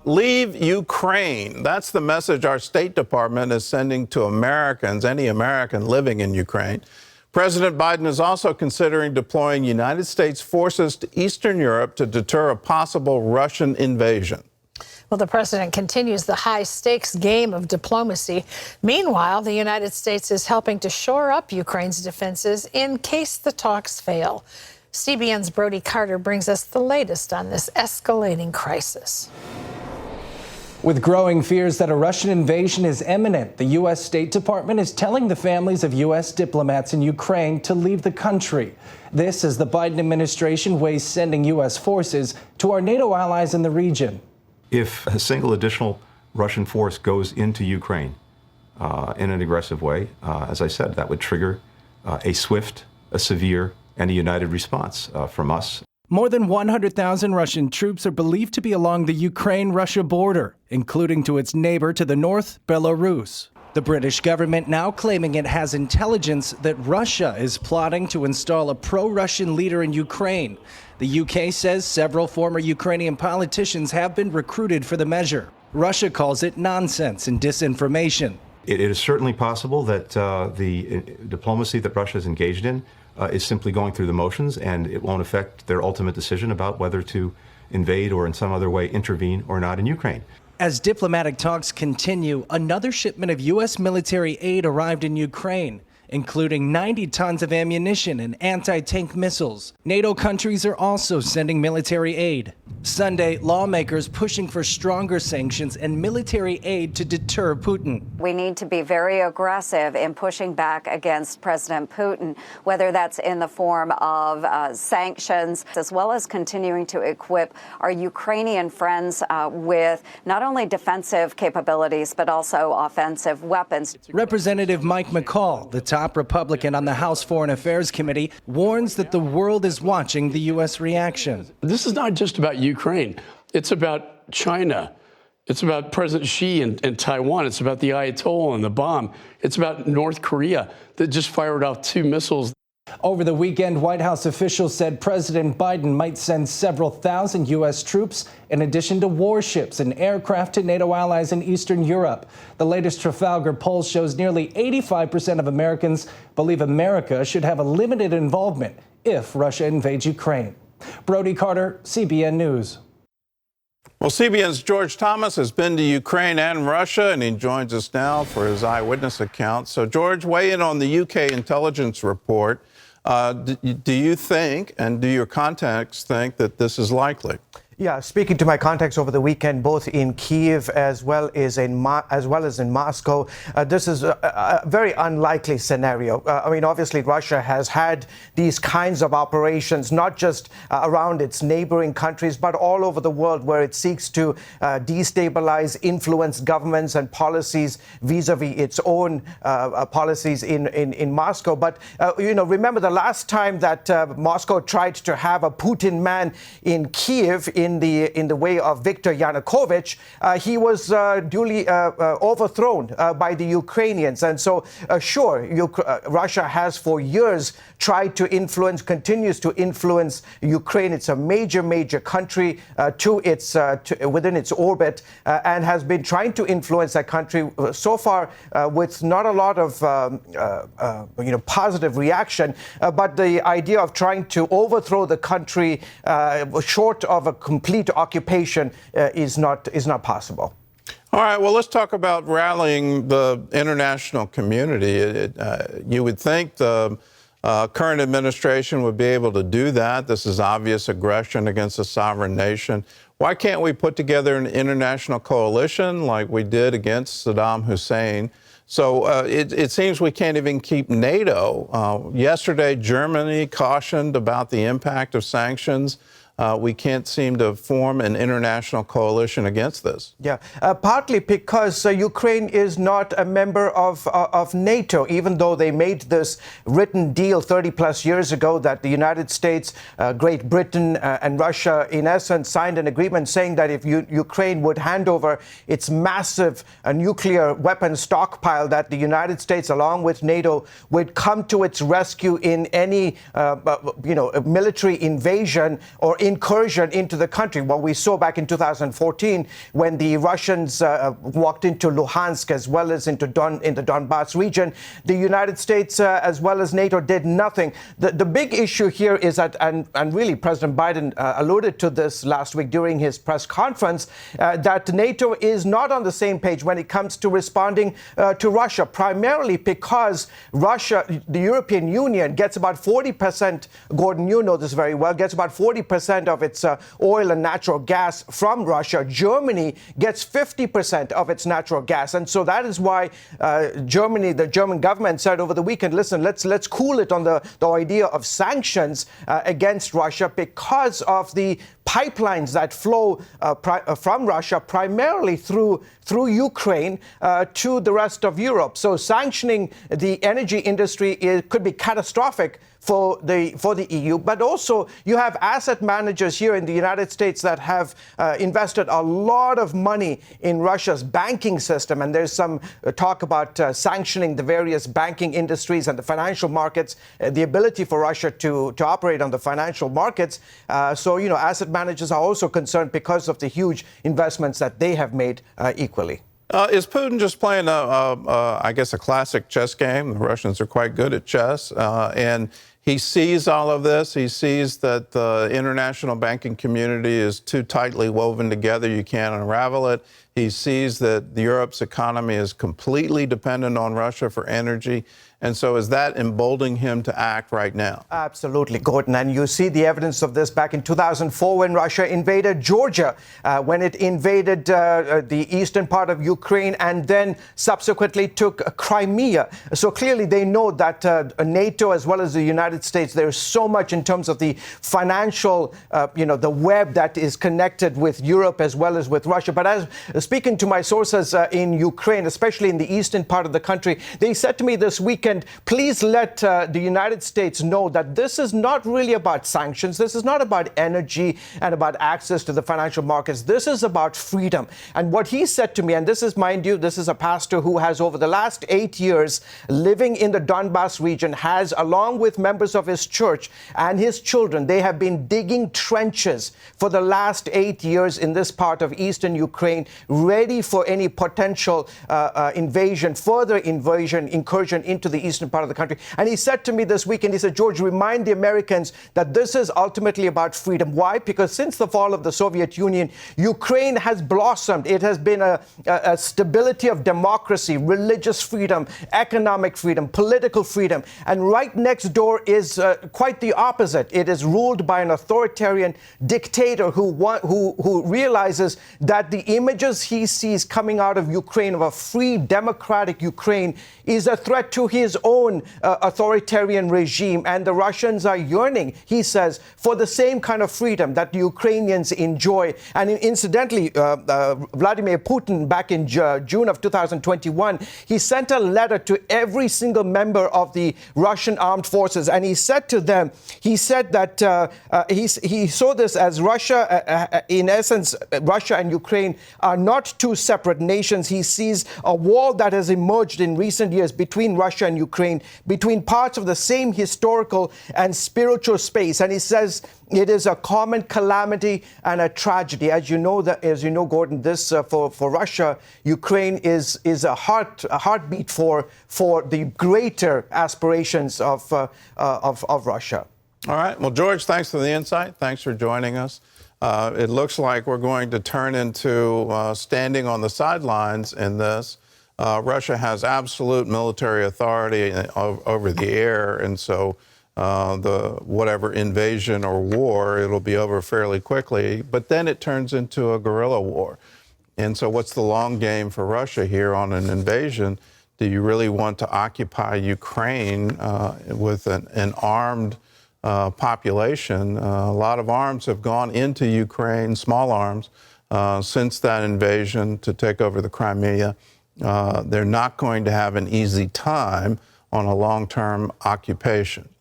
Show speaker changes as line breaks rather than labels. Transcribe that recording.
Leave Ukraine. That's the message our State Department is sending to Americans, any American living in Ukraine. President Biden is also considering deploying United States forces to Eastern Europe to deter a possible Russian invasion.
Well, the president continues the high-stakes game of diplomacy. Meanwhile, the United States is helping to shore up Ukraine's defenses in case the talks fail. CBN's Brody Carter brings us the latest on this escalating crisis.
With growing fears that a Russian invasion is imminent, the U.S. State Department is telling the families of U.S. diplomats in Ukraine to leave the country. This as the Biden administration weighs sending U.S. forces to our NATO allies in the region.
If a single additional Russian force goes into Ukraine in an aggressive way, as I said, that would trigger a swift, a severe, and a united response from us.
More than 100,000 Russian troops are believed to be along the Ukraine-Russia border, including to its neighbor to the north, Belarus. The British government now claiming it has intelligence that Russia is plotting to install a pro-Russian leader in Ukraine. The UK says several former Ukrainian politicians have been recruited for the measure. Russia calls it nonsense and disinformation.
It is certainly possible that the diplomacy that Russia is engaged in is simply going through the motions, and it won't affect their ultimate decision about whether to invade or in some other way intervene or not in Ukraine.
As diplomatic talks continue, another shipment of U.S. military aid arrived in Ukraine, including 90 tons of ammunition and anti-tank missiles. NATO countries are also sending military aid. Sunday, lawmakers pushing for stronger sanctions and military aid to deter Putin.
We need to be very aggressive in pushing back against President Putin, whether that's in the form of sanctions, as well as continuing to equip our Ukrainian friends with not only defensive capabilities, but also offensive weapons.
Representative Mike McCall, the top Republican on the House Foreign Affairs Committee, warns that the world is watching the U.S. reaction.
This is not just about Ukraine. It's about China. It's about President Xi and Taiwan. It's about the Ayatollah and the bomb. It's about North Korea that just fired off 2 missiles.
Over the weekend, White House officials said President Biden might send several thousand U.S. troops in addition to warships and aircraft to NATO allies in Eastern Europe. The latest Trafalgar poll shows nearly 85% of Americans believe America should have a limited involvement if Russia invades Ukraine. Brody Carter, CBN News.
Well, CBN's George Thomas has been to Ukraine and Russia, and he joins us now for his eyewitness account. So, George, weigh in on the UK intelligence report. Do you think, and do your contacts think, that this is likely?
Yeah, speaking to my contacts over the weekend, both in Kyiv as well as in Moscow, this is a very unlikely scenario. I mean, obviously, Russia has had these kinds of operations, not just around its neighboring countries, but all over the world, where it seeks to destabilize, influence governments and policies vis-a-vis its own policies in Moscow. But, remember the last time that Moscow tried to have a Putin man in Kyiv, in the way of Viktor Yanukovych, he was duly overthrown by the Ukrainians. And so, Russia has for years tried to influence, continues to influence Ukraine. It's a major country within its orbit, and has been trying to influence that country so far with not a lot of positive reaction. But the idea of trying to overthrow the country short of a complete occupation is not possible.
All right, well, let's talk about rallying the international community. You would think the current administration would be able to do that. This is obvious aggression against a sovereign nation. Why can't we put together an international coalition like we did against Saddam Hussein? So it seems we can't even keep NATO. Yesterday, Germany cautioned about the impact of sanctions. We can't seem to form an international coalition against this.
Yeah, partly because Ukraine is not a member of NATO, even though they made this written deal 30-plus years ago that the United States, Great Britain and Russia, in essence, signed an agreement saying that if Ukraine would hand over its massive nuclear weapon stockpile, that the United States, along with NATO, would come to its rescue in any military invasion or incursion into the country. What we saw back in 2014 when the Russians walked into Luhansk as well as in the Donbass region, the United States as well as NATO did nothing. The big issue here is that, and really President Biden alluded to this last week during his press conference, that NATO is not on the same page when it comes to responding to Russia, primarily because Russia, the European Union, gets about 40%, Gordon, you know this very well, gets about 40% of its oil and natural gas from Russia. Germany gets 50% of its natural gas. And so that is why Germany, the German government said over the weekend, listen, let's cool it on the idea of sanctions against Russia because of the pipelines that flow from Russia, primarily through Ukraine to the rest of Europe. So sanctioning the energy industry could be catastrophic for the EU, but also you have asset managers here in the United States that have invested a lot of money in Russia's banking system, and there's some talk about sanctioning the various banking industries and the financial markets, the ability for Russia to operate on the financial markets. So, you know, asset managers are also concerned because of the huge investments that they have made equally.
Is Putin just playing, I guess, a classic chess game? The Russians are quite good at chess, and he sees all of this. He sees that the international banking community is too tightly woven together. You can't unravel it. He sees that Europe's economy is completely dependent on Russia for energy. And so is that emboldening him to act right now?
Absolutely, Gordon. And you see the evidence of this back in 2004 when Russia invaded Georgia, when it invaded the eastern part of Ukraine and then subsequently took Crimea. So clearly they know that NATO as well as the United States, there's so much in terms of the financial, the web that is connected with Europe as well as with Russia. But as speaking to my sources in Ukraine, especially in the eastern part of the country, they said to me this weekend, please let the United States know that this is not really about sanctions. This is not about energy and about access to the financial markets. This is about freedom. And what he said to me, and this is, mind you, this is a pastor who has over the last 8 years living in the Donbass region, has, along with members of his church and his children, they have been digging trenches for the last 8 years in this part of eastern Ukraine, ready for any potential further invasion, incursion into the eastern part of the country. And he said to me this weekend, he said, George, remind the Americans that this is ultimately about freedom. Why? Because since the fall of the Soviet Union, Ukraine has blossomed. It has been a stability of democracy, religious freedom, economic freedom, political freedom. And right next door is quite the opposite. It is ruled by an authoritarian dictator who realizes that the images he sees coming out of Ukraine, of a free, democratic Ukraine, is a threat to his own authoritarian regime. And the Russians are yearning, he says, for the same kind of freedom that the Ukrainians enjoy. And incidentally, Vladimir Putin, back in June of 2021, he sent a letter to every single member of the Russian armed forces. And he said to them, he said that he saw this as Russia, in essence, Russia and Ukraine are not two separate nations. He sees a wall that has emerged in recent years between Russia and Ukraine, between parts of the same historical and spiritual space. And he says it is a common calamity and a tragedy. As you know, Gordon, this for Russia, Ukraine is a heartbeat for the greater aspirations of Russia.
All right. Well, George, thanks for the insight. Thanks for joining us. It looks like we're going to turn into standing on the sidelines in this. Russia has absolute military authority over the air, and so whatever invasion or war, it'll be over fairly quickly. But then it turns into a guerrilla war. And so what's the long game for Russia here on an invasion? Do you really want to occupy Ukraine with an armed population? A lot of arms have gone into Ukraine, small arms, since that invasion to take over the Crimea. They're not going to have an easy time on a long-term occupation.